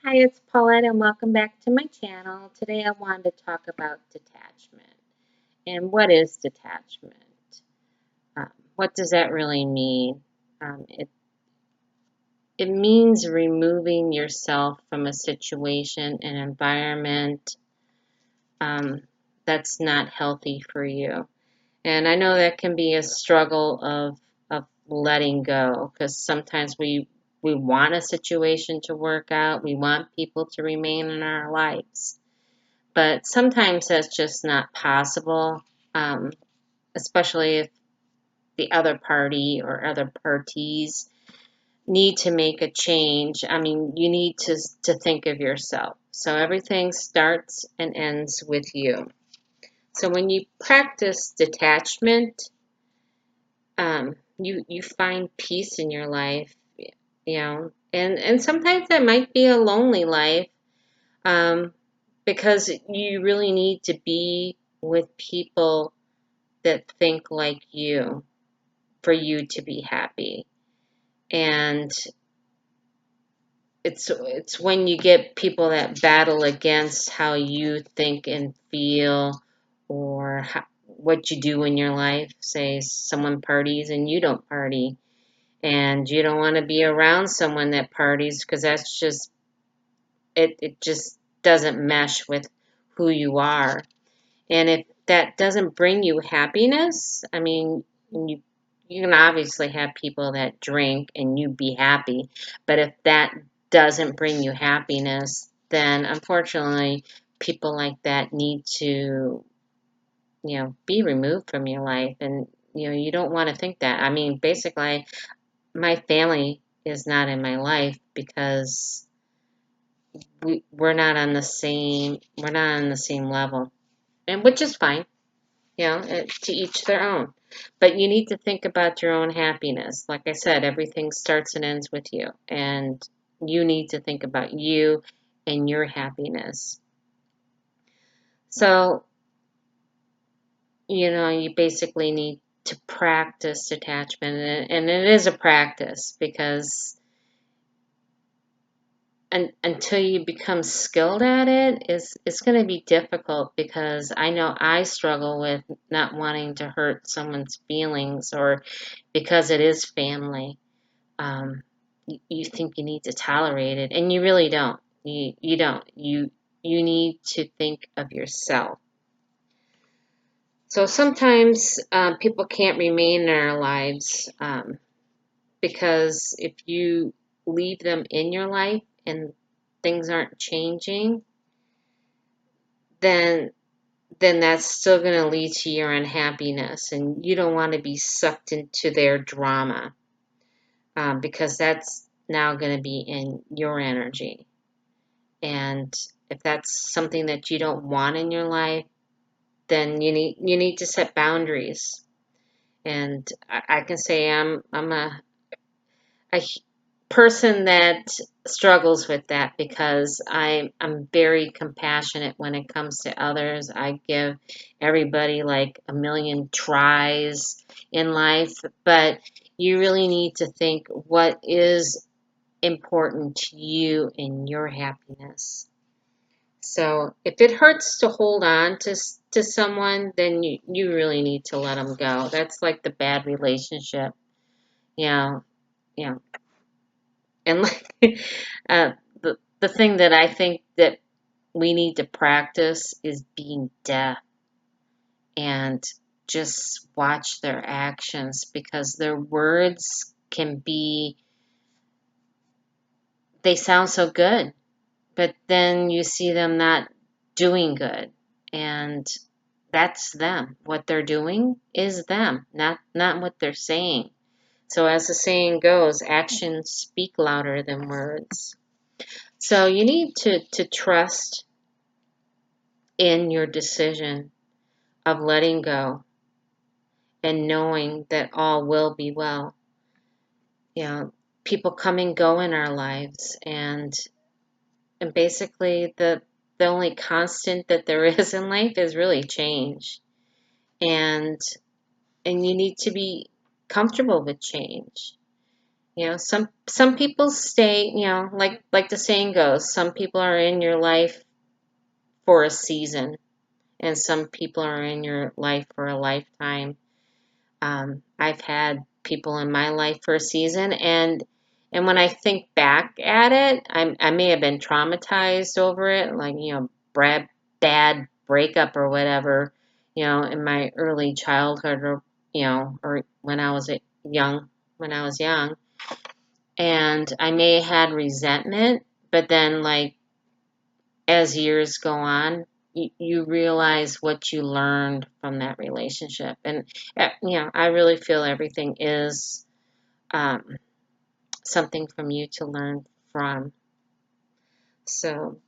Hi, it's Paulette, and welcome back to my channel. Today I wanted to talk about detachment. And what is detachment? What does that really mean? It means removing yourself from a situation, an environment um, that's not healthy for you. And I know that can be a struggle of letting go, because sometimes we want a situation to work out, we want people to remain in our lives. But sometimes that's just not possible, um, especially if the other party or other parties need to make a change. I mean, you need to think of yourself. So everything starts and ends with you. So when you practice detachment, you find peace in your life, and sometimes that might be a lonely life, um, because you really need to be with people that think like you for you to be happy. And it's when you get people that battle against how you think and feel, or what you do in your life. Say someone parties and you don't party, and you don't want to be around someone that parties, because that's just it just doesn't mesh with who you are. And if that doesn't bring you happiness, I mean, you can obviously have people that drink and you be happy, but if that doesn't bring you happiness, then unfortunately, people like that need to, be removed from your life. And you don't want to think that. I mean, basically, my family is not in my life because we're not on the same level, and which is fine. To each their own. But you need to think about your own happiness. Like I said, everything starts and ends with you. And you need to think about you and your happiness. So, you basically need to practice detachment. And it is a practice, because until you become skilled at it, it's going to be difficult, because I know I struggle with not wanting to hurt someone's feelings, or because it is family. You think you need to tolerate it, and you really don't. You don't. You need to think of yourself. So sometimes people can't remain in our lives, because if you leave them in your life and things aren't changing, then that's still going to lead to your unhappiness, and you don't want to be sucked into their drama, because that's now going to be in your energy. And if that's something that you don't want in your life, then you need to set boundaries. And I can say I'm a person that struggles with that, because I'm very compassionate when it comes to others. I give everybody like a million tries in life, but you really need to think what is important to you and your happiness. So if it hurts to hold on to someone, then you really need to let them go. That's like the bad relationship, you know, you know. And like the thing that I think that we need to practice is being deaf, and just watch their actions, because their words can be, they sound so good, but then you see them not doing good. And that's them. What they're doing is them, not what they're saying. So as the saying goes, actions speak louder than words. So you need to trust in your decision of letting go, and knowing that all will be well. You know, people come and go in our lives, and basically the only constant that there is in life is really change. And you need to be comfortable with change. Some people stay, like the saying goes, some people are in your life for a season, and some people are in your life for a lifetime. I've had people in my life for a season, and when I think back at it, I may have been traumatized over it, like bad breakup or whatever, in my early childhood, or young, when I was young, and I may have had resentment, but then like as years go on, you realize what you learned from that relationship. And, I really feel everything is um, something from you to learn from. So,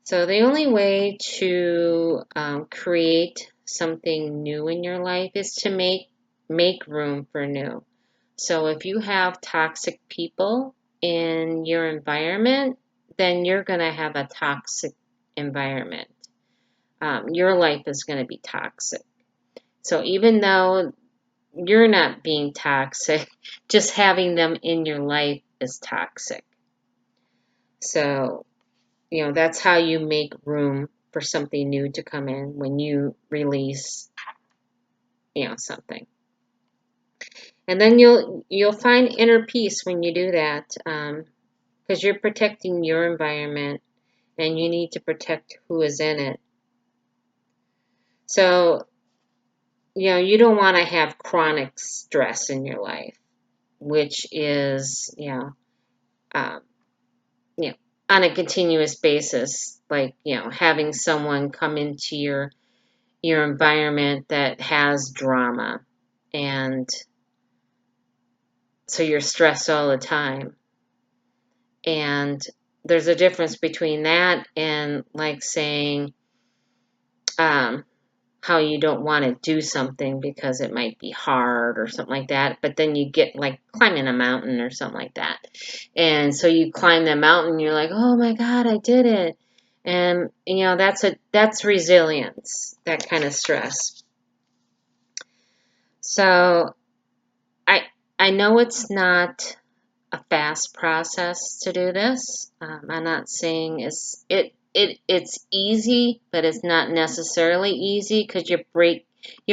so the only way to create something new in your life is to make room for new. So if you have toxic people in your environment, then you're going to have a toxic environment. Your life is going to be toxic. So even though you're not being toxic, just having them in your life is toxic. So, that's how you make room for something new to come in when you release, something. And then you'll find inner peace when you do that, because you're protecting your environment and you need to protect who is in it. So, you don't want to have chronic stress in your life, which is, um, you know, on a continuous basis, like, having someone come into your environment that has drama, and so you're stressed all the time. And there's a difference between that and like saying, um, how you don't want to do something because it might be hard or something like that, but then you get like climbing a mountain or something like that. And so you climb the mountain, you're like, "Oh my God, I did it." And that's resilience, that kind of stress. So I I know it's not a fast process to do this. I'm not saying it's easy, but it's not necessarily easy because you're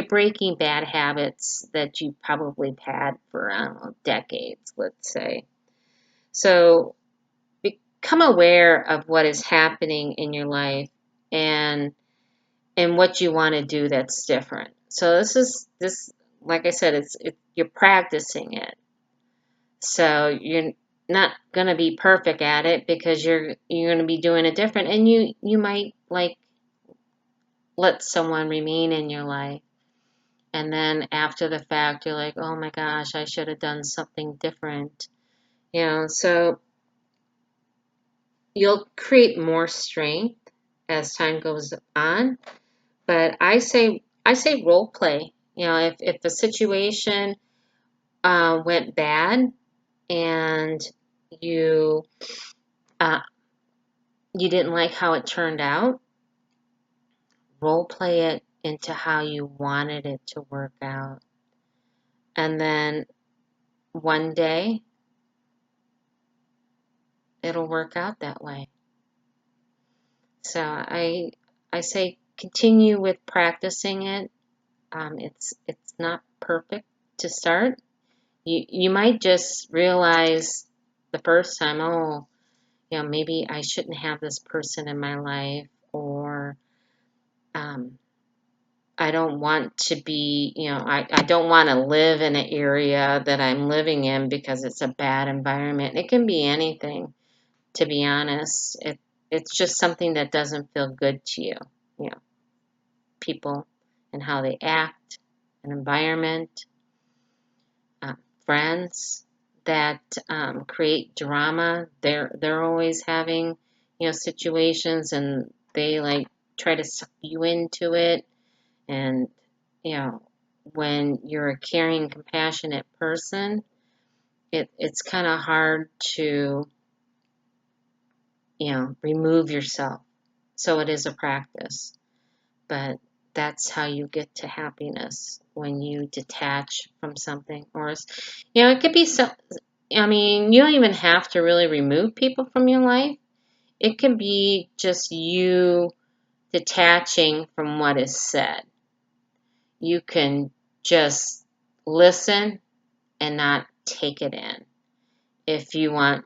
breaking bad habits that you probably had for, I don't know, decades, let's say. So become aware of what is happening in your life, and what you want to do that's different. So this, like I said, you're practicing it. So you're not going to be perfect at it because you're going to be doing it different, and you might like let someone remain in your life, and then after the fact you're like, "Oh my gosh, I should have done something different." So you'll create more strength as time goes on, but I say role play. If the situation went bad, and you uh, you didn't like how it turned out, role play it into how you wanted it to work out. And then one day it'll work out that way. So I say continue with practicing it. It's not perfect to start. You might just realize the first time, oh, maybe I shouldn't have this person in my life, or um, I don't want to be, I don't want to live in an area that I'm living in because it's a bad environment. It can be anything, to be honest. It's just something that doesn't feel good to you. You know, people and how they act, an environment, uh, friends that create drama. They're always having, situations, and they like try to suck you into it. And, you know, when you're a caring, compassionate person, it's kind of hard to, remove yourself. So it is a practice. But that's how you get to happiness, when you detach from something. Or, it could be so. I mean, you don't even have to really remove people from your life. It can be just you detaching from what is said. You can just listen and not take it in. If you want,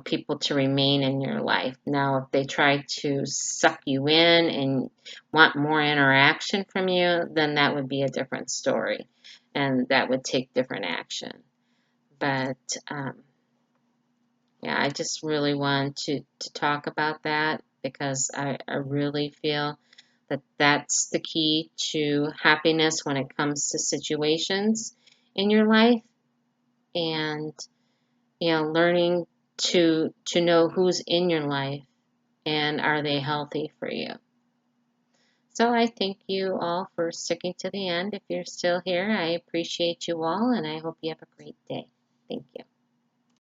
people to remain in your life. Now, if they try to suck you in and want more interaction from you, then that would be a different story, and that would take different action. But yeah, I just really want to talk about that, because I really feel that that's the key to happiness when it comes to situations in your life. And learning to know who's in your life, and are they healthy for you. So I thank you all for sticking to the end. If you're still here, I appreciate you all, and I hope you have a great day. Thank you.